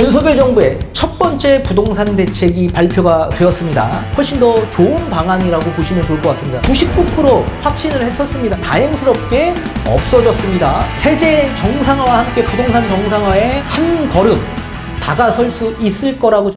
윤석열 정부의 첫 번째 부동산 대책이 발표가 되었습니다. 훨씬 더 좋은 방안이라고 보시면 좋을 것 같습니다. 99% 확신을 했었습니다. 다행스럽게 없어졌습니다. 세제 정상화와 함께 부동산 정상화에 한 걸음 다가설 수 있을 거라고.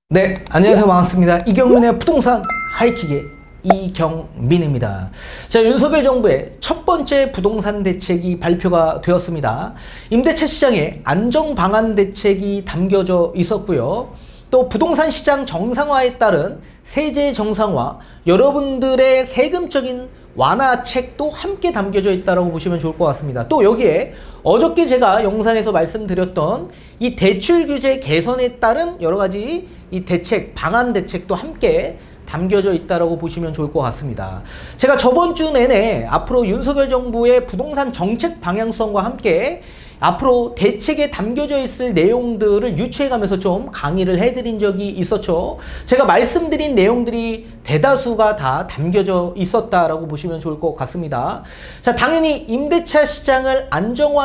네, 안녕하세요. 반갑습니다. 이경민의 부동산 하이킥의 이경민입니다. 자, 윤석열 정부의 첫 번째 부동산 대책이 발표가 되었습니다. 임대차 시장에 안정 방안 대책이 담겨져 있었고요. 또 부동산 시장 정상화에 따른 세제 정상화, 여러분들의 세금적인 완화책도 함께 담겨져 있다고 보시면 좋을 것 같습니다. 또 여기에 어저께 제가 영상에서 말씀드렸던 이 대출 규제 개선에 따른 여러 가지 이 대책, 방안 대책도 함께 담겨져 있다고 보시면 좋을 것 같습니다. 제가 저번 주 내내 앞으로 윤석열 정부의 부동산 정책 방향성과 함께 앞으로 대책에 담겨져 있을 내용들을 유추해가면서 좀 강의를 해드린 적이 있었죠. 제가 말씀드린 내용들이 대다수가 다 담겨져 있었다라고 보시면 좋을 것 같습니다. 자, 당연히 임대차 시장을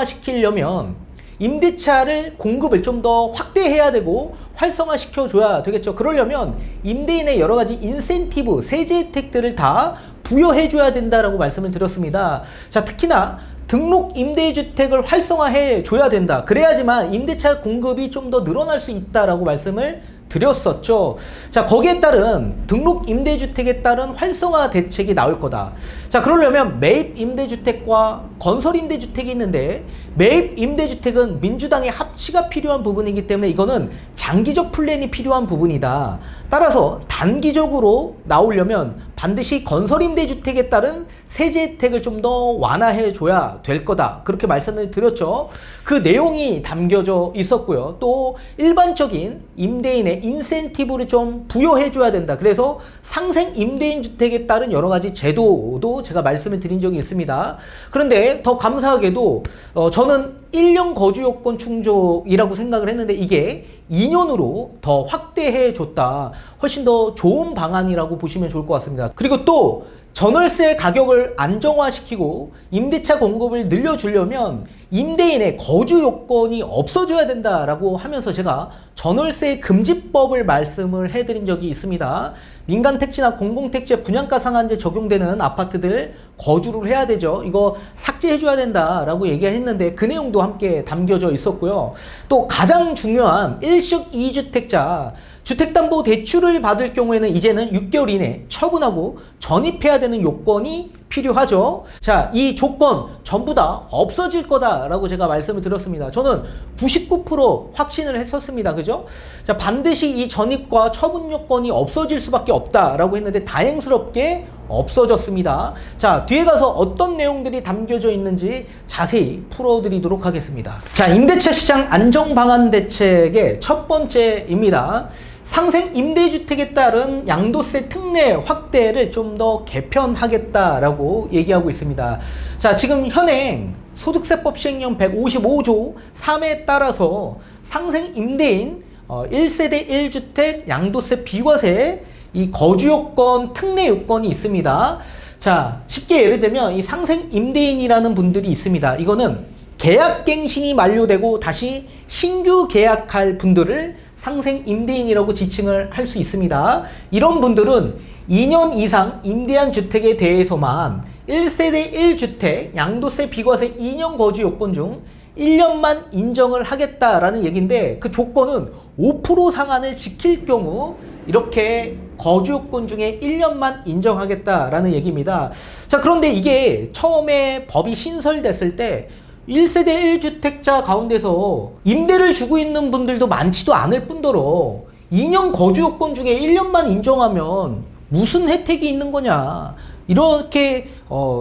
안정화시키려면 임대차를 공급을 좀 더 확대해야 되고 활성화시켜줘야 되겠죠. 그러려면 임대인의 여러 가지 인센티브, 세제 혜택들을 다 부여해줘야 된다라고 말씀을 드렸습니다. 자, 특히나 등록 임대주택을 활성화해줘야 된다. 그래야지만 임대차 공급이 좀 더 늘어날 수 있다라고 말씀을 드렸었죠. 자, 거기에 따른 등록 임대주택에 따른 활성화 대책이 나올 거다. 자, 그러려면 매입 임대주택과 건설 임대주택이 있는데 매입 임대주택은 민주당의 합치가 필요한 부분이기 때문에 이거는 장기적 플랜이 필요한 부분이다. 따라서 단기적으로 나오려면 반드시 건설 임대주택에 따른 세제 혜택을 좀 더 완화해 줘야 될 거다. 그렇게 말씀을 드렸죠. 그 내용이 담겨져 있었고요. 또 일반적인 임대인의 인센티브를 좀 부여해 줘야 된다. 그래서 상생 임대인 주택에 따른 여러 가지 제도도 제가 말씀을 드린 적이 있습니다. 그런데 더 감사하게도 저는 1년 거주 요건 충족이라고 생각을 했는데 이게 2년으로 더 확대해 줬다. 훨씬 더 좋은 방안이라고 보시면 좋을 것 같습니다. 그리고 또 전월세 가격을 안정화시키고 임대차 공급을 늘려주려면 임대인의 거주 요건이 없어져야 된다라고 하면서 제가 전월세 금지법을 말씀을 해드린 적이 있습니다. 민간택지나 공공택지에 분양가 상한제 적용되는 아파트들 거주를 해야 되죠. 이거 삭제해줘야 된다라고 얘기했는데 그 내용도 함께 담겨져 있었고요. 또 가장 중요한 일식 2주택자 주택담보대출을 받을 경우에는 이제는 6개월 이내 처분하고 전입해야 되는 요건이 필요하죠. 자, 이 조건 전부 다 없어질 거다라고 제가 말씀을 드렸습니다. 저는 99% 확신을 했었습니다. 그죠? 자, 반드시 이 전입과 처분 요건이 없어질 수밖에 없다라고 했는데 다행스럽게 없어졌습니다. 자, 뒤에 가서 어떤 내용들이 담겨져 있는지 자세히 풀어드리도록 하겠습니다. 자, 임대차 시장 안정 방안 대책의 첫 번째입니다. 상생 임대주택에 따른 양도세 특례 확대를 좀 더 개편하겠다라고 얘기하고 있습니다. 자, 지금 현행 소득세법 시행령 155조 3에 따라서 상생 임대인 1세대 1주택 양도세 비과세 이 거주요건 특례 요건이 있습니다. 자, 쉽게 예를 들면 이 상생 임대인이라는 분들이 있습니다. 이거는 계약갱신이 만료되고 다시 신규 계약할 분들을 상생 임대인이라고 지칭을 할 수 있습니다. 이런 분들은 2년 이상 임대한 주택에 대해서만 1세대 1주택 양도세 비과세 2년 거주 요건 중 1년만 인정을 하겠다라는 얘기인데 그 조건은 5% 상한을 지킬 경우 이렇게 거주 요건 중에 1년만 인정하겠다라는 얘기입니다. 자, 그런데 이게 처음에 법이 신설됐을 때 1세대 1주택자 가운데서 임대를 주고 있는 분들도 많지도 않을 뿐더러 2년 거주 요건 중에 1년만 인정하면 무슨 혜택이 있는 거냐. 이렇게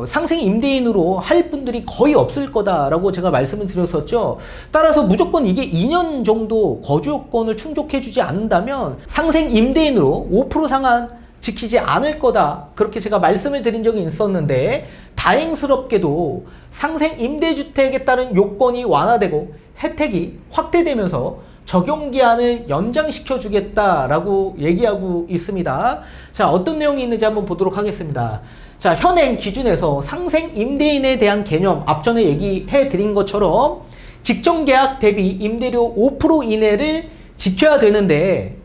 상생 임대인으로 할 분들이 거의 없을 거다라고 제가 말씀을 드렸었죠. 따라서 무조건 이게 2년 정도 거주 요건을 충족해 주지 않는다면 상생 임대인으로 5% 상한 지키지 않을 거다. 그렇게 제가 말씀을 드린 적이 있었는데 다행스럽게도 상생 임대주택에 따른 요건이 완화되고 혜택이 확대되면서 적용기한을 연장시켜 주겠다라고 얘기하고 있습니다. 자, 어떤 내용이 있는지 한번 보도록 하겠습니다. 자, 현행 기준에서 상생 임대인에 대한 개념, 앞전에 얘기해 드린 것처럼 직전계약 대비 임대료 5% 이내를 지켜야 되는데,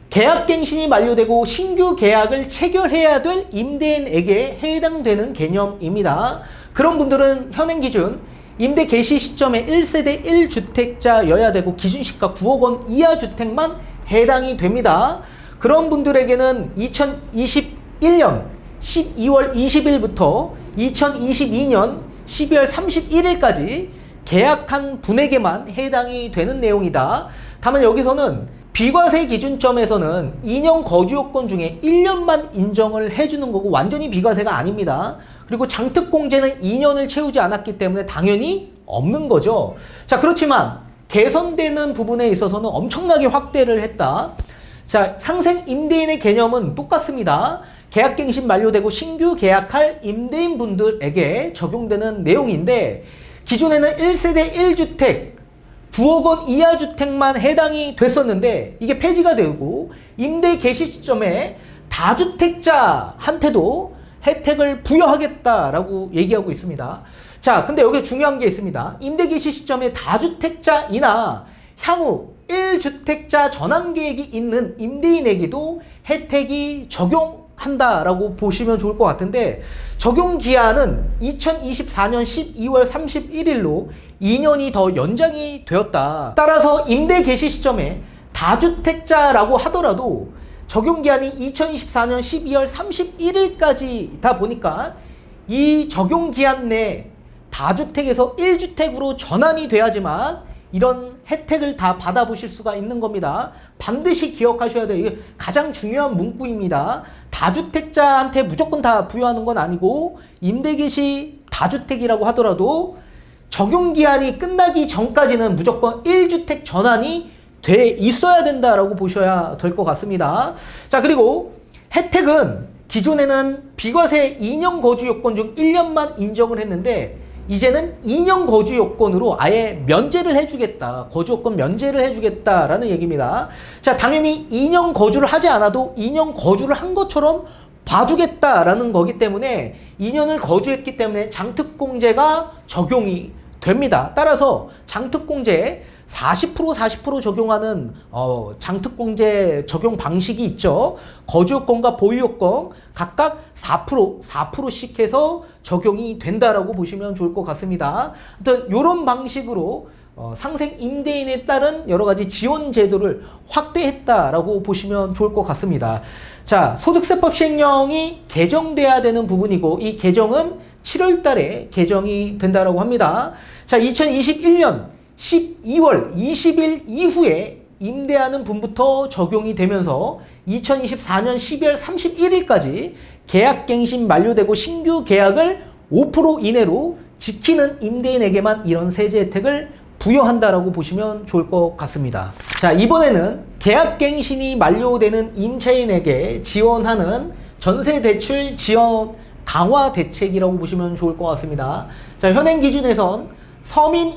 계약갱신이 만료되고 신규 계약을 체결해야 될 임대인에게 해당되는 개념입니다. 그런 분들은 현행 기준 임대 개시 시점에 1세대 1주택자여야 되고 기준시가 9억 원 이하 주택만 해당이 됩니다. 그런 분들에게는 2021년 12월 20일부터 2022년 12월 31일까지 계약한 분에게만 해당이 되는 내용이다. 다만 여기서는 비과세 기준점에서는 2년 거주 요건 중에 1년만 인정을 해주는 거고 완전히 비과세가 아닙니다. 그리고 장특공제는 2년을 채우지 않았기 때문에 당연히 없는 거죠. 자, 그렇지만 개선되는 부분에 있어서는 엄청나게 확대를 했다. 자, 상생 임대인의 개념은 똑같습니다. 계약갱신 만료되고 신규 계약할 임대인 분들에게 적용되는 내용인데, 기존에는 1세대 1주택 9억 원 이하 주택만 해당이 됐었는데 이게 폐지가 되고 임대 개시 시점에 다주택자한테도 혜택을 부여하겠다라고 얘기하고 있습니다. 자, 근데 여기 중요한 게 있습니다. 임대 개시 시점에 다주택자이나 향후 1주택자 전환 계획이 있는 임대인에게도 혜택이 적용한다라고 보시면 좋을 것 같은데, 적용 기한은 2024년 12월 31일로 2년이 더 연장이 되었다. 따라서 임대 개시 시점에 다주택자라고 하더라도 적용 기한이 2024년 12월 31일까지다 보니까 이 적용 기한 내 다주택에서 1주택으로 전환이 돼야지만 이런 혜택을 다 받아보실 수가 있는 겁니다. 반드시 기억하셔야 돼요. 이게 가장 중요한 문구입니다. 다주택자한테 무조건 다 부여하는 건 아니고, 임대개시 다주택이라고 하더라도 적용기한이 끝나기 전까지는 무조건 1주택 전환이 돼 있어야 된다라고 보셔야 될 것 같습니다. 자, 그리고 혜택은 기존에는 비과세 2년 거주 요건 중 1년만 인정을 했는데 이제는 2년 거주 요건으로 아예 면제를 해주겠다. 거주 요건 면제를 해주겠다라는 얘기입니다. 자, 당연히 2년 거주를 하지 않아도 2년 거주를 한 것처럼 봐주겠다라는 거기 때문에 2년을 거주했기 때문에 장특공제가 적용이 됩니다. 따라서 장특공제 40% 적용하는 장특공제 적용 방식이 있죠. 거주요건과 보유요건 각각 4%씩 해서 적용이 된다라고 보시면 좋을 것 같습니다. 아무튼 이런 방식으로 상생 임대인에 따른 여러 가지 지원 제도를 확대했다라고 보시면 좋을 것 같습니다. 자, 소득세법 시행령이 개정돼야 되는 부분이고 이 개정은 7월 달에 개정이 된다라고 합니다. 자, 2021년 12월 20일 이후에 임대하는 분부터 적용이 되면서 2024년 12월 31일까지 계약갱신 만료되고 신규 계약을 5% 이내로 지키는 임대인에게만 이런 세제 혜택을 부여한다라고 보시면 좋을 것 같습니다. 자, 이번에는 계약갱신이 만료되는 임차인에게 지원하는 전세대출 지원 강화 대책이라고 보시면 좋을 것 같습니다. 자, 현행 기준에선 서민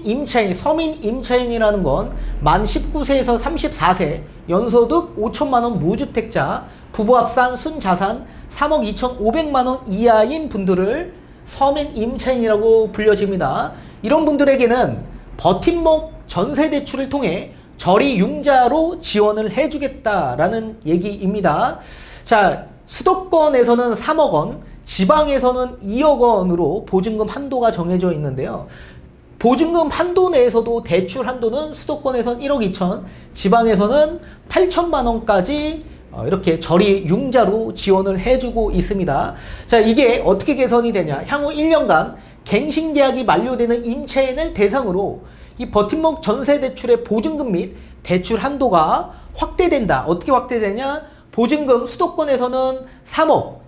임차인이라는 건 만 19세에서 34세, 연소득 5천만 원 무주택자, 부부 합산 순자산 3억 2,500만 원 이하인 분들을 서민 임차인이라고 불려집니다. 이런 분들에게는 버팀목 전세대출을 통해 저리 융자로 지원을 해주겠다라는 얘기입니다. 자, 수도권에서는 3억 원, 지방에서는 2억 원으로 보증금 한도가 정해져 있는데요. 보증금 한도 내에서도 대출 한도는 수도권에서는 1억 2천, 지방에서는 8천만 원까지 이렇게 저리 융자로 지원을 해주고 있습니다. 자, 이게 어떻게 개선이 되냐? 향후 1년간 갱신계약이 만료되는 임차인을 대상으로 이 버팀목 전세대출의 보증금 및 대출 한도가 확대된다. 어떻게 확대되냐? 보증금 수도권에서는 3억,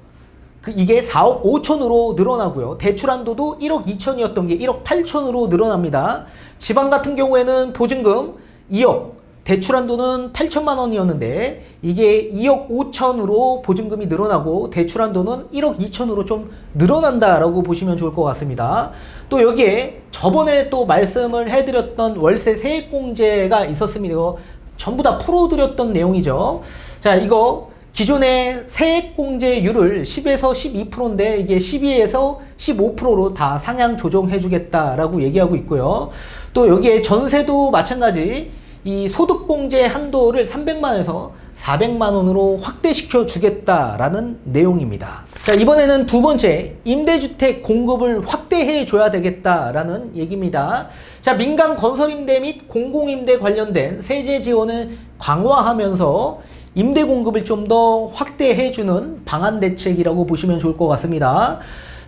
이게 4억 5천으로 늘어나고요. 대출 한도도 1억 2천이었던 게 1억 8천으로 늘어납니다. 지방 같은 경우에는 보증금 2억, 대출 한도는 8천만 원이었는데 이게 2억 5천으로 보증금이 늘어나고 대출 한도는 1억 2천으로 좀 늘어난다라고 보시면 좋을 것 같습니다. 또 여기에 저번에 또 말씀을 해드렸던 월세 세액공제가 있었습니다. 이거 전부 다 풀어드렸던 내용이죠. 자, 이거 기존의 세액공제율을 10에서 12%인데 이게 12에서 15%로 다 상향 조정해주겠다라고 얘기하고 있고요. 또 여기에 전세도 마찬가지 이 소득공제 한도를 300만원에서 400만원으로 확대시켜 주겠다라는 내용입니다. 자, 이번에는 두 번째, 임대주택 공급을 확대해 줘야 되겠다라는 얘기입니다. 자, 민간 건설임대 및 공공임대 관련된 세제 지원을 강화하면서 임대 공급을 좀 더 확대해 주는 방안 대책이라고 보시면 좋을 것 같습니다.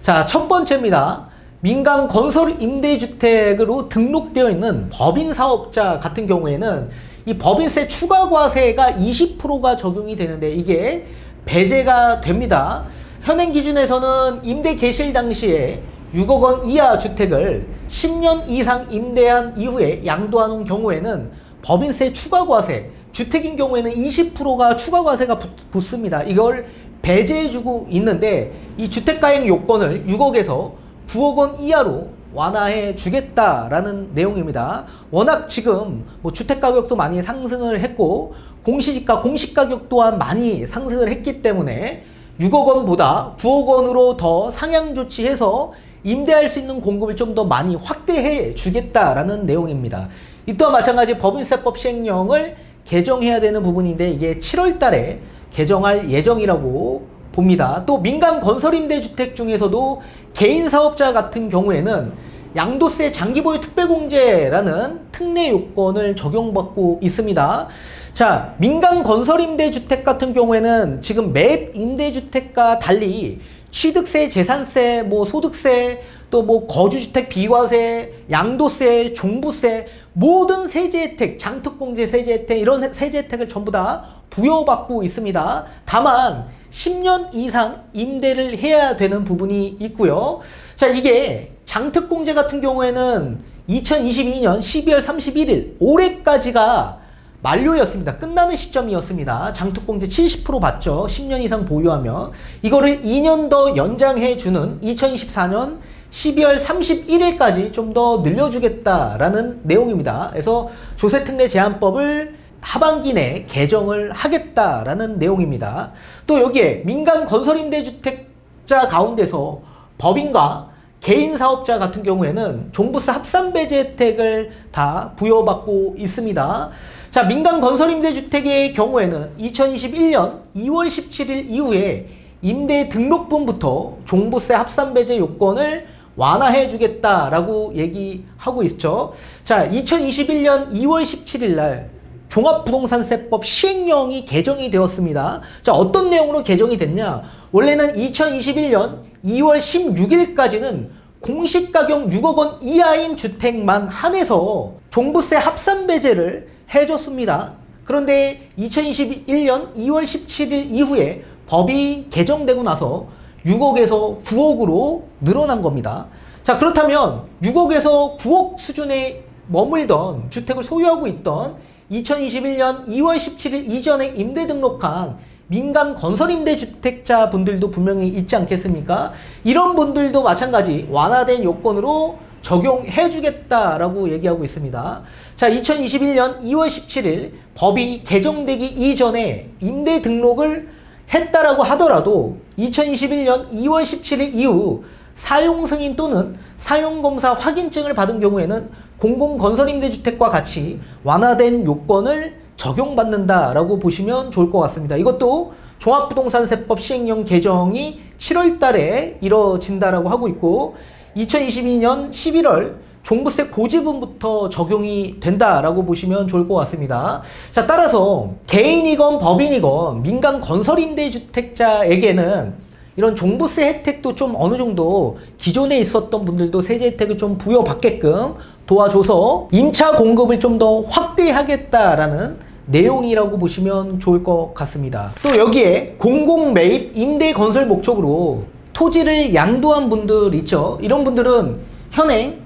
자, 첫 번째입니다. 민간 건설 임대주택으로 등록되어 있는 법인 사업자 같은 경우에는 이 법인세 추가 과세가 20%가 적용이 되는데 이게 배제가 됩니다. 현행 기준에서는 임대 개시일 당시에 6억 원 이하 주택을 10년 이상 임대한 이후에 양도하는 경우에는 법인세 추가 과세, 주택인 경우에는 20%가 추가 과세가 붙습니다. 이걸 배제해주고 있는데 이 주택가액 요건을 6억에서 9억 원 이하로 완화해 주겠다라는 내용입니다. 워낙 지금 뭐 주택가격도 많이 상승을 했고 공시지가, 공시가격 또한 많이 상승을 했기 때문에 6억 원보다 9억 원으로 더 상향 조치해서 임대할 수 있는 공급을 좀 더 많이 확대해 주겠다라는 내용입니다. 이 또한 마찬가지 법인세법 시행령을 개정해야 되는 부분인데 이게 7월 달에 개정할 예정이라고 봅니다. 또 민간 건설임대주택 중에서도 개인 사업자 같은 경우에는 양도세 장기보유 특별공제라는 특례 요건을 적용받고 있습니다. 자, 민간 건설임대주택 같은 경우에는 지금 맵 임대주택과 달리 취득세, 재산세, 뭐 소득세, 또 뭐 거주주택 비과세, 양도세, 종부세, 모든 세제 혜택, 장특공제 세제 혜택, 이런 세제 혜택을 전부 다 부여받고 있습니다. 다만 10년 이상 임대를 해야 되는 부분이 있고요. 자, 이게 장특공제 같은 경우에는 2022년 12월 31일 올해까지가 만료였습니다. 끝나는 시점이었습니다. 장특공제 70% 받죠. 10년 이상 보유하면. 이거를 2년 더 연장해 주는 2024년 12월 31일까지 좀 더 늘려주겠다라는 내용입니다. 그래서 조세특례 제한법을 하반기 내에 개정을 하겠다라는 내용입니다. 또 여기에 민간 건설임대주택자 가운데서 법인과 개인 사업자 같은 경우에는 종부세 합산배제 혜택을 다 부여받고 있습니다. 자, 민간 건설임대주택의 경우에는 2021년 2월 17일 이후에 임대 등록분부터 종부세 합산배제 요건을 완화해 주겠다라고 얘기하고 있죠. 자, 2021년 2월 17일 날 종합부동산세법 시행령이 개정이 되었습니다. 자, 어떤 내용으로 개정이 됐냐? 원래는 2021년 2월 16일까지는 공시가격 6억 원 이하인 주택만 한해서 종부세 합산배제를 해줬습니다. 그런데 2021년 2월 17일 이후에 법이 개정되고 나서 6억에서 9억으로 늘어난 겁니다. 자, 그렇다면 6억에서 9억 수준에 머물던 주택을 소유하고 있던 2021년 2월 17일 이전에 임대 등록한 민간 건설임대주택자 분들도 분명히 있지 않겠습니까? 이런 분들도 마찬가지 완화된 요건으로 적용해 주겠다라고 얘기하고 있습니다. 자, 2021년 2월 17일 법이 개정되기 이전에 임대 등록을 했다라고 하더라도 2021년 2월 17일 이후 사용승인 또는 사용검사 확인증을 받은 경우에는 공공건설임대주택과 같이 완화된 요건을 적용받는다라고 보시면 좋을 것 같습니다. 이것도 종합부동산세법 시행령 개정이 7월 달에 이뤄진다라고 하고 있고 2022년 11월 종부세 고지분부터 적용이 된다라고 보시면 좋을 것 같습니다. 자, 따라서 개인이건 법인이건 민간 건설임대주택자에게는 이런 종부세 혜택도 좀 어느 정도 기존에 있었던 분들도 세제 혜택을 좀 부여받게끔 도와줘서 임차 공급을 좀 더 확대하겠다라는 내용이라고 보시면 좋을 것 같습니다. 또 여기에 공공 매입 임대 건설 목적으로 토지를 양도한 분들 있죠. 이런 분들은 현행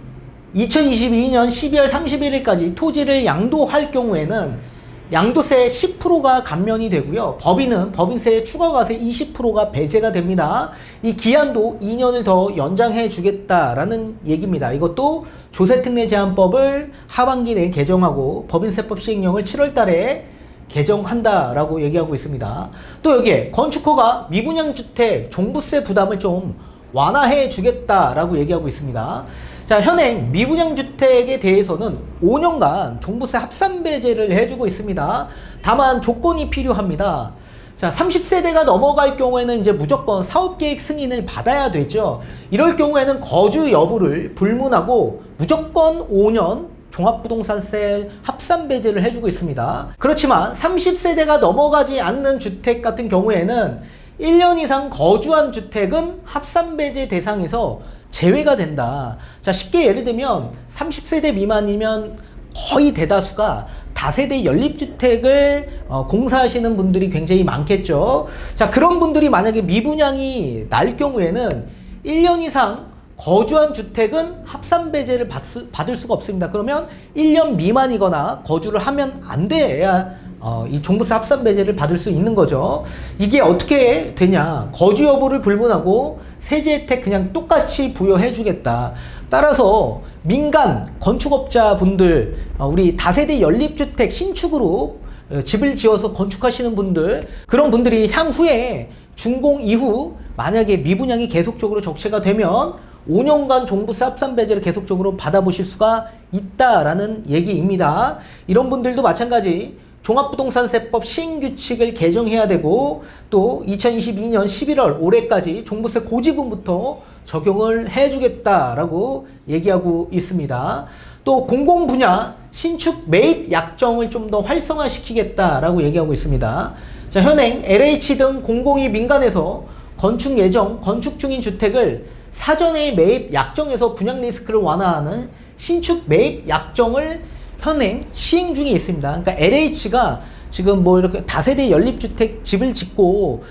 2022년 12월 31일까지 토지를 양도할 경우에는 양도세 10%가 감면이 되고요. 법인세 추가과세 20%가 배제가 됩니다. 이 기한도 2년을 더 연장해 주겠다라는 얘기입니다. 이것도 조세특례 제한법을 하반기 내에 개정하고 법인세법 시행령을 7월 달에 개정한다라고 얘기하고 있습니다. 또 여기에 건축허가 미분양주택 종부세 부담을 좀 완화해 주겠다라고 얘기하고 있습니다. 자, 현행 미분양주택에 대해서는 5년간 종부세 합산배제를 해주고 있습니다. 다만 조건이 필요합니다. 자, 30세대가 넘어갈 경우에는 이제 무조건 사업계획 승인을 받아야 되죠. 이럴 경우에는 거주 여부를 불문하고 무조건 5년 종합부동산세 합산배제를 해주고 있습니다. 그렇지만 30세대가 넘어가지 않는 주택 같은 경우에는 1년 이상 거주한 주택은 합산배제 대상에서 제외가 된다. 자, 쉽게 예를 들면 30세대 미만이면 거의 대다수가 다세대 연립주택을 공사하시는 분들이 굉장히 많겠죠. 자, 그런 분들이 만약에 미분양이 날 경우에는 1년 이상 거주한 주택은 합산배제를 받을 수가 없습니다. 그러면 1년 미만이거나 거주를 하면 안 돼야 이 종부세 합산배제를 받을 수 있는 거죠. 이게 어떻게 되냐? 거주 여부를 불문하고 세제 혜택 그냥 똑같이 부여해 주겠다. 따라서 민간 건축업자분들, 우리 다세대 연립주택 신축으로 집을 지어서 건축하시는 분들, 그런 분들이 향후에 준공 이후 만약에 미분양이 계속적으로 적체가 되면 5년간 종부세 합산배제를 계속적으로 받아보실 수가 있다라는 얘기입니다. 이런 분들도 마찬가지 종합부동산세법 시행규칙을 개정해야 되고 또 2022년 11월 올해까지 종부세 고지분부터 적용을 해주겠다라고 얘기하고 있습니다. 또 공공분야 신축 매입 약정을 좀 더 활성화시키겠다라고 얘기하고 있습니다. 자, 현행 LH 등 공공이 민간에서 건축 예정, 건축 중인 주택을 사전에 매입 약정에서 분양 리스크를 완화하는 신축 매입 약정을 현행 시행 중에 있습니다. 그러니까 LH가 지금 뭐 이렇게 다세대 연립주택 집을 짓고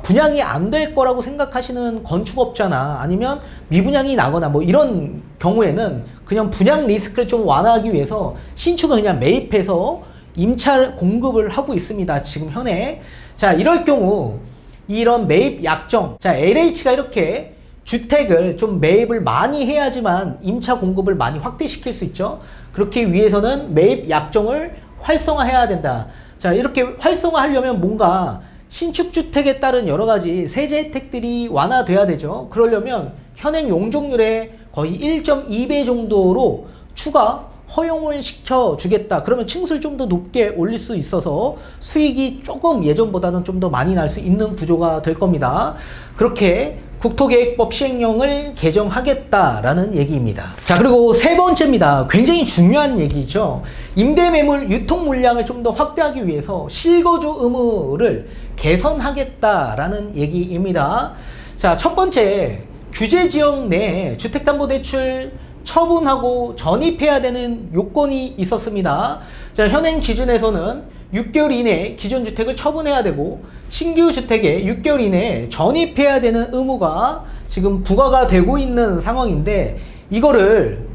분양이 안 될 거라고 생각하시는 건축업자나 아니면 미분양이 나거나 뭐 이런 경우에는 그냥 분양 리스크를 좀 완화하기 위해서 신축을 그냥 매입해서 임차 공급을 하고 있습니다. 지금 현행. 자, 이럴 경우 이런 매입 약정, 자, LH가 이렇게 주택을 좀 매입을 많이 해야지만 임차 공급을 많이 확대시킬 수 있죠. 그렇기 위해서는 매입 약정을 활성화해야 된다. 자, 이렇게 활성화하려면 뭔가 신축주택에 따른 여러 가지 세제 혜택들이 완화돼야 되죠. 그러려면 현행 용적률의 거의 1.2배 정도로 추가 허용을 시켜주겠다. 그러면 층수를 좀 더 높게 올릴 수 있어서 수익이 조금 예전보다는 좀 더 많이 날 수 있는 구조가 될 겁니다. 그렇게 국토계획법 시행령을 개정하겠다라는 얘기입니다. 자, 그리고 세 번째입니다. 굉장히 중요한 얘기죠. 임대매물 유통 물량을 좀 더 확대하기 위해서 실거주 의무를 개선하겠다라는 얘기입니다. 자, 첫 번째, 규제지역 내에 주택담보대출 처분하고 전입해야 되는 요건이 있었습니다. 자, 현행 기준에서는 6개월 이내에 기존 주택을 처분해야 되고 신규 주택에 6개월 이내에 전입해야 되는 의무가 지금 부과가 되고 있는 상황인데 이거를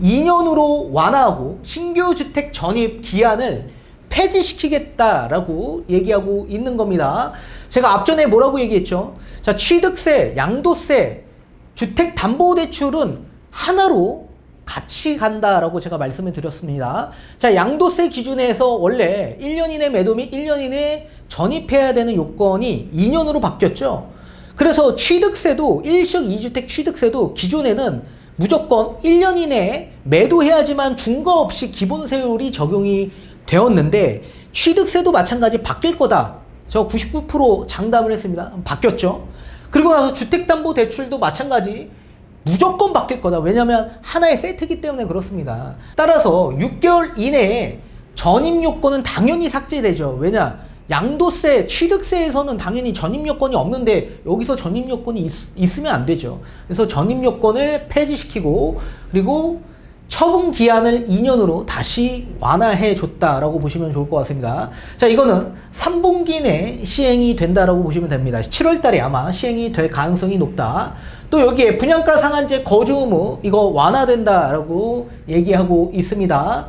2년으로 완화하고 신규 주택 전입 기한을 폐지시키겠다라고 얘기하고 있는 겁니다. 제가 앞전에 뭐라고 얘기했죠? 자, 취득세, 양도세, 주택담보대출은 하나로 같이 간다라고 제가 말씀을 드렸습니다. 자, 양도세 기준에서 원래 1년 이내 매도 및 1년 이내 전입해야 되는 요건이 2년으로 바뀌었죠. 그래서 취득세도 일식 2주택 취득세도 기존에는 무조건 1년 이내에 매도해야지만 중과 없이 기본세율이 적용이 되었는데 취득세도 마찬가지 바뀔 거다. 저 99% 장담을 했습니다. 바뀌었죠. 그리고 나서 주택담보대출도 마찬가지 무조건 바뀔 거다. 왜냐하면 하나의 세트이기 때문에 그렇습니다. 따라서 6개월 이내에 전입 요건은 당연히 삭제되죠. 왜냐? 양도세, 취득세에서는 당연히 전입 요건이 없는데 여기서 전입 요건이 있으면 안 되죠. 그래서 전입 요건을 폐지시키고 그리고 처분 기한을 2년으로 다시 완화해 줬다라고 보시면 좋을 것 같습니다. 자, 이거는 3분기 내 시행이 된다라고 보시면 됩니다. 7월 달에 아마 시행이 될 가능성이 높다. 또 여기에 분양가 상한제 거주 의무 이거 완화된다라고 얘기하고 있습니다.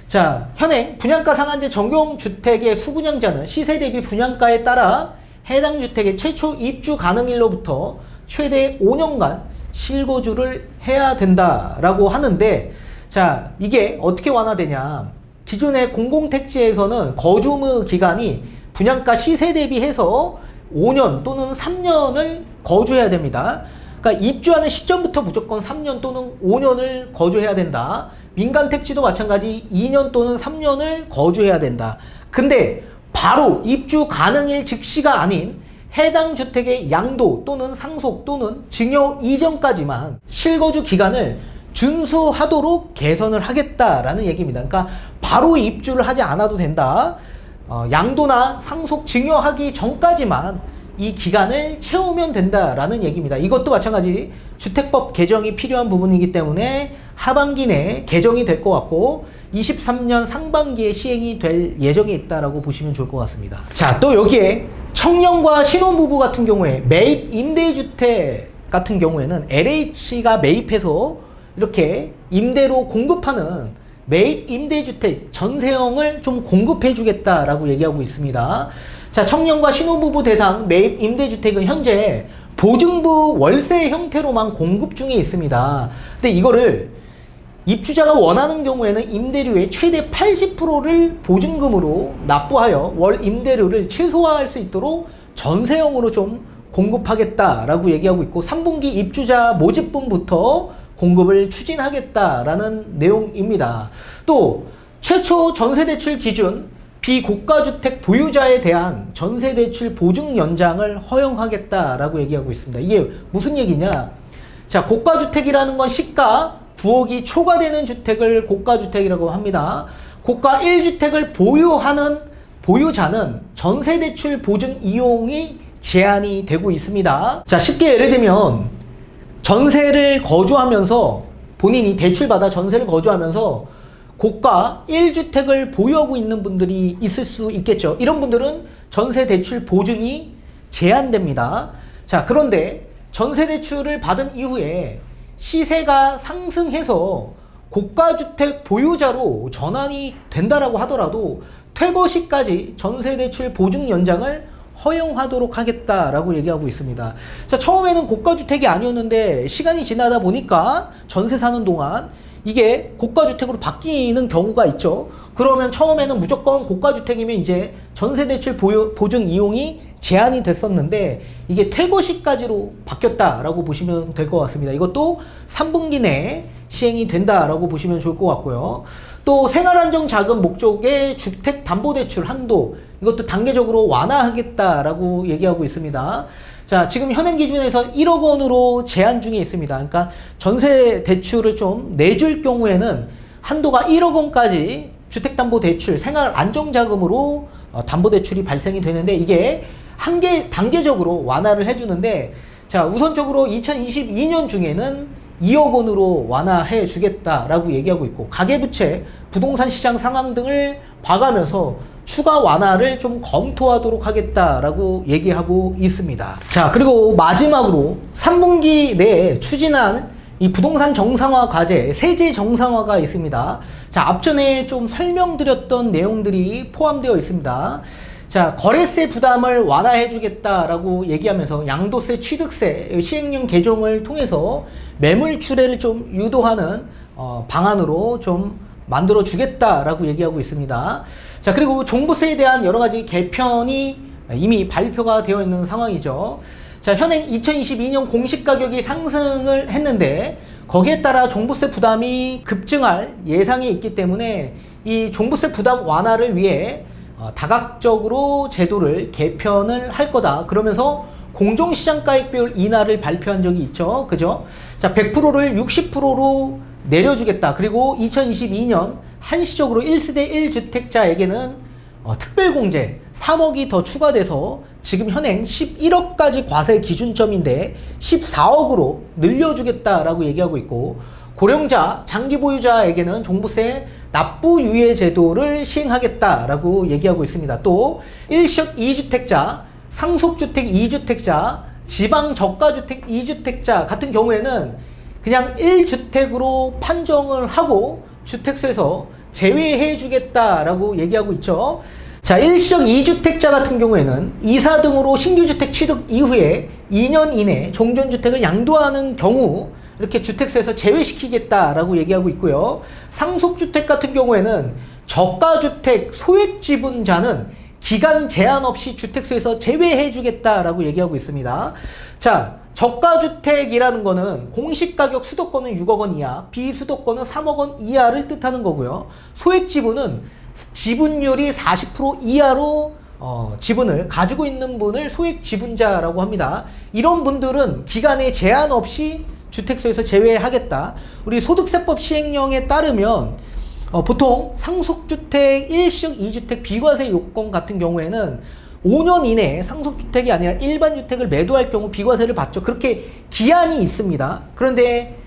자, 현행 분양가 상한제 적용 주택의 수분양자는 시세 대비 분양가에 따라 해당 주택의 최초 입주 가능일로부터 최대 5년간 실거주를 해야 된다라고 하는데, 자, 이게 어떻게 완화되냐. 기존의 공공택지에서는 거주 의무 기간이 분양가 시세 대비해서 5년 또는 3년을 거주해야 됩니다. 그러니까 입주하는 시점부터 무조건 3년 또는 5년을 거주해야 된다. 민간 택지도 마찬가지 2년 또는 3년을 거주해야 된다. 근데 바로 입주 가능일 즉시가 아닌 해당 주택의 양도 또는 상속 또는 증여 이전까지만 실거주 기간을 준수하도록 개선을 하겠다라는 얘기입니다. 그러니까 바로 입주를 하지 않아도 된다. 양도나 상속 증여하기 전까지만 이 기간을 채우면 된다라는 얘기입니다. 이것도 마찬가지 주택법 개정이 필요한 부분이기 때문에 하반기 내에 개정이 될 것 같고 23년 상반기에 시행이 될 예정에 있다라고 보시면 좋을 것 같습니다. 자, 또 여기에 청년과 신혼부부 같은 경우에 매입 임대주택 같은 경우에는 LH가 매입해서 이렇게 임대로 공급하는 매입 임대주택 전세형을 좀 공급해 주겠다라고 얘기하고 있습니다. 자, 청년과 신혼부부 대상 매입 임대주택은 현재 보증부 월세 형태로만 공급 중에 있습니다. 근데 이거를 입주자가 원하는 경우에는 임대료의 최대 80%를 보증금으로 납부하여 월 임대료를 최소화할 수 있도록 전세형으로 좀 공급하겠다라고 얘기하고 있고 3분기 입주자 모집분부터 공급을 추진하겠다라는 내용입니다. 또 최초 전세대출 기준 비고가주택 보유자에 대한 전세대출 보증 연장을 허용하겠다라고 얘기하고 있습니다. 이게 무슨 얘기냐? 자, 고가주택이라는 건 시가 9억이 초과되는 주택을 고가주택이라고 합니다. 고가 1주택을 보유하는 보유자는 전세대출 보증 이용이 제한이 되고 있습니다. 자, 쉽게 예를 들면 전세를 거주하면서 본인이 대출받아 전세를 거주하면서 고가 1주택을 보유하고 있는 분들이 있을 수 있겠죠. 이런 분들은 전세대출 보증이 제한됩니다. 자, 그런데 전세대출을 받은 이후에 시세가 상승해서 고가주택 보유자로 전환이 된다라고 하더라도 퇴거 시까지 전세대출 보증 연장을 허용하도록 하겠다라고 얘기하고 있습니다. 자, 처음에는 고가주택이 아니었는데 시간이 지나다 보니까 전세 사는 동안 이게 고가주택으로 바뀌는 경우가 있죠. 그러면 처음에는 무조건 고가주택이면 이제 전세대출 보증 이용이 제한이 됐었는데 이게 퇴거 시까지로 바뀌었다라고 보시면 될 것 같습니다. 이것도 3분기 내에 시행이 된다라고 보시면 좋을 것 같고요. 또 생활안정자금 목적의 주택담보대출 한도 이것도 단계적으로 완화하겠다라고 얘기하고 있습니다. 자, 지금 현행 기준에서 1억 원으로 제한 중에 있습니다. 그러니까 전세 대출을 좀 내줄 경우에는 한도가 1억 원까지 주택담보대출, 생활안정자금으로 담보대출이 발생이 되는데 이게 단계적으로 완화를 해주는데, 자, 우선적으로 2022년 중에는 2억 원으로 완화해 주겠다라고 얘기하고 있고 가계부채, 부동산 시장 상황 등을 봐가면서 추가 완화를 좀 검토하도록 하겠다라고 얘기하고 있습니다. 자, 그리고 마지막으로 3분기 내에 추진한 이 부동산 정상화 과제, 세제 정상화가 있습니다. 자, 앞전에 좀 설명드렸던 내용들이 포함되어 있습니다. 자, 거래세 부담을 완화해 주겠다라고 얘기하면서 양도세, 취득세 시행령 개정을 통해서 매물 출회를 좀 유도하는 방안으로 좀 만들어 주겠다라고 얘기하고 있습니다. 자, 그리고 종부세에 대한 여러 가지 개편이 이미 발표가 되어 있는 상황이죠. 자, 현행 2022년 공시가격이 상승을 했는데 거기에 따라 종부세 부담이 급증할 예상이 있기 때문에 이 종부세 부담 완화를 위해 다각적으로 제도를 개편을 할 거다. 그러면서 공정시장가액 비율 인하를 발표한 적이 있죠. 그죠? 자, 100%를 60%로 내려주겠다. 그리고 2022년 한시적으로 1세대 1주택자에게는 특별공제 3억이 더 추가돼서 지금 현행 11억까지 과세 기준점인데 14억으로 늘려주겠다라고 얘기하고 있고, 고령자, 장기 보유자에게는 종부세 납부 유예 제도를 시행하겠다라고 얘기하고 있습니다. 또 일시적 2주택자, 상속주택 2주택자, 지방 저가주택 2주택자 같은 경우에는 그냥 1주택으로 판정을 하고 주택세에서 제외해 주겠다라고 얘기하고 있죠. 자, 일시적 2주택자 같은 경우에는 이사 등으로 신규 주택 취득 이후에 2년 이내 종전주택을 양도하는 경우 이렇게 주택세에서 제외시키겠다라고 얘기하고 있고요. 상속주택 같은 경우에는 저가주택 소액 지분자는 기간 제한 없이 주택세에서 제외해 주겠다라고 얘기하고 있습니다. 자, 저가주택이라는 거는 공시가격 수도권은 6억 원 이하, 비수도권은 3억 원 이하를 뜻하는 거고요. 소액 지분은 지분율이 40% 이하로 지분을 가지고 있는 분을 소액 지분자라고 합니다. 이런 분들은 기간에 제한 없이 주택세에서 제외하겠다. 우리 소득세법 시행령에 따르면 보통 상속주택, 일시적 2주택 비과세 요건 같은 경우에는 5년 이내에 상속주택이 아니라 일반 주택을 매도할 경우 비과세를 받죠. 그렇게 기한이 있습니다. 그런데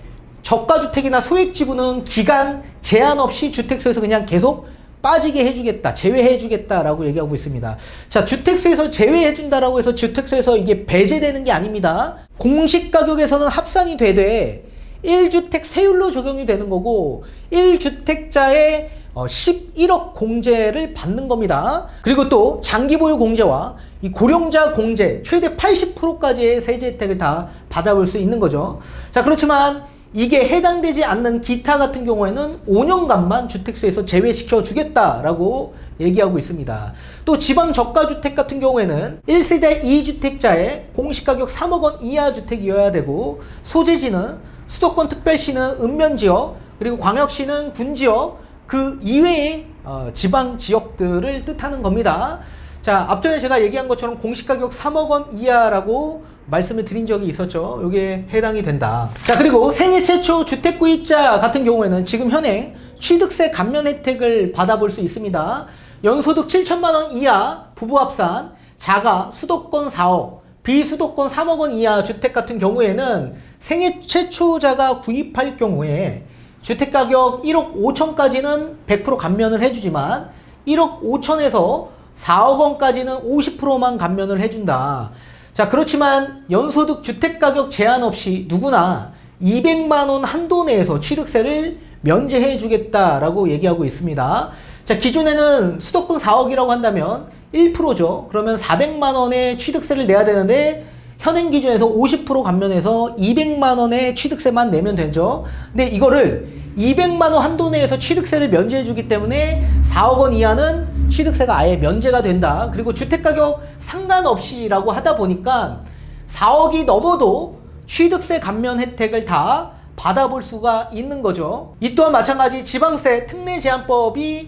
저가주택이나 소액지분은 기간 제한 없이 주택세에서 그냥 계속 빠지게 해주겠다, 제외해주겠다라고 얘기하고 있습니다. 자, 주택세에서 제외해준다라고 해서 주택세에서 이게 배제되는 게 아닙니다. 공시가격에서는 합산이 되되 1주택 세율로 적용이 되는 거고 1주택자의 11억 공제를 받는 겁니다. 그리고 또 장기보유 공제와 이 고령자 공제 최대 80%까지의 세제 혜택을 다 받아볼 수 있는 거죠. 자, 그렇지만 이게 해당되지 않는 기타 같은 경우에는 5년간만 주택세에서 제외시켜 주겠다라고 얘기하고 있습니다. 또 지방 저가주택 같은 경우에는 1세대 2주택자의 공시가격 3억 원 이하 주택이어야 되고 소재지는 수도권 특별시는 읍면지역, 그리고 광역시는 군지역, 그 이외의 지방 지역들을 뜻하는 겁니다. 자, 앞전에 제가 얘기한 것처럼 공시가격 3억 원 이하라고 말씀을 드린 적이 있었죠. 이게 해당이 된다. 자, 그리고 생애 최초 주택 구입자 같은 경우에는 지금 현행 취득세 감면 혜택을 받아볼 수 있습니다. 연소득 7천만 원 이하 부부 합산, 자가 수도권 4억, 비수도권 3억 원 이하 주택 같은 경우에는 생애 최초자가 구입할 경우에 주택가격 1억 5천까지는 100% 감면을 해주지만 1억 5천에서 4억 원까지는 50%만 감면을 해준다. 자, 그렇지만 연소득 주택가격 제한 없이 누구나 200만 원 한도 내에서 취득세를 면제해 주겠다라고 얘기하고 있습니다. 자, 기존에는 수도권 4억이라고 한다면 1%죠. 그러면 400만 원의 취득세를 내야 되는데 현행 기준에서 50% 감면해서 200만 원의 취득세만 내면 되죠. 근데 이거를 200만 원 한도 내에서 취득세를 면제해 주기 때문에 4억 원 이하는 취득세가 아예 면제가 된다. 그리고 주택가격 상관없이라고 하다 보니까 4억이 넘어도 취득세 감면 혜택을 다 받아볼 수가 있는 거죠. 이 또한 마찬가지 지방세 특례 제한법이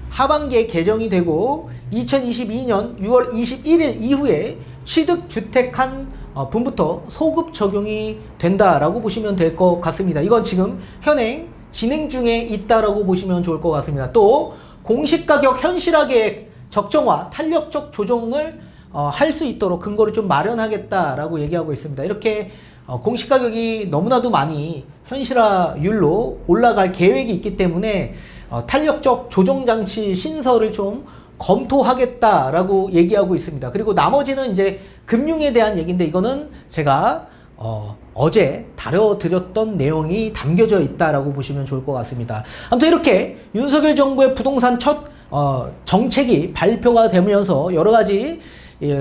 하반기에 개정이 되고 2022년 6월 21일 이후에 취득주택한 분부터 소급 적용이 된다라고 보시면 될 것 같습니다. 이건 지금 현행 진행 중에 있다라고 보시면 좋을 것 같습니다. 또 공시가격 현실화계획 적정화 탄력적 조정을 할 수 있도록 근거를 좀 마련하겠다라고 얘기하고 있습니다. 이렇게 공시가격이 너무나도 많이 현실화율로 올라갈 계획이 있기 때문에 탄력적 조정장치 신설을 좀 검토하겠다라고 얘기하고 있습니다. 그리고 나머지는 이제 금융에 대한 얘기인데 이거는 제가 어제 다뤄드렸던 내용이 담겨져 있다라고 보시면 좋을 것 같습니다. 아무튼 이렇게 윤석열 정부의 부동산 첫 정책이 발표가 되면서 여러 가지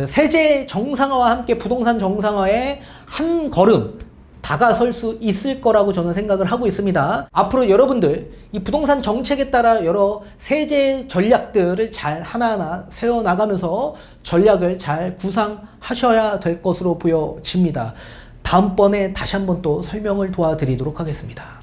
세제 정상화와 함께 부동산 정상화에 한 걸음 다가설 수 있을 거라고 저는 생각을 하고 있습니다. 앞으로 여러분들 이 부동산 정책에 따라 여러 세제 전략들을 잘 하나하나 세워나가면서 전략을 잘 구상하셔야 될 것으로 보여집니다. 다음번에 다시 한번 또 설명을 도와드리도록 하겠습니다.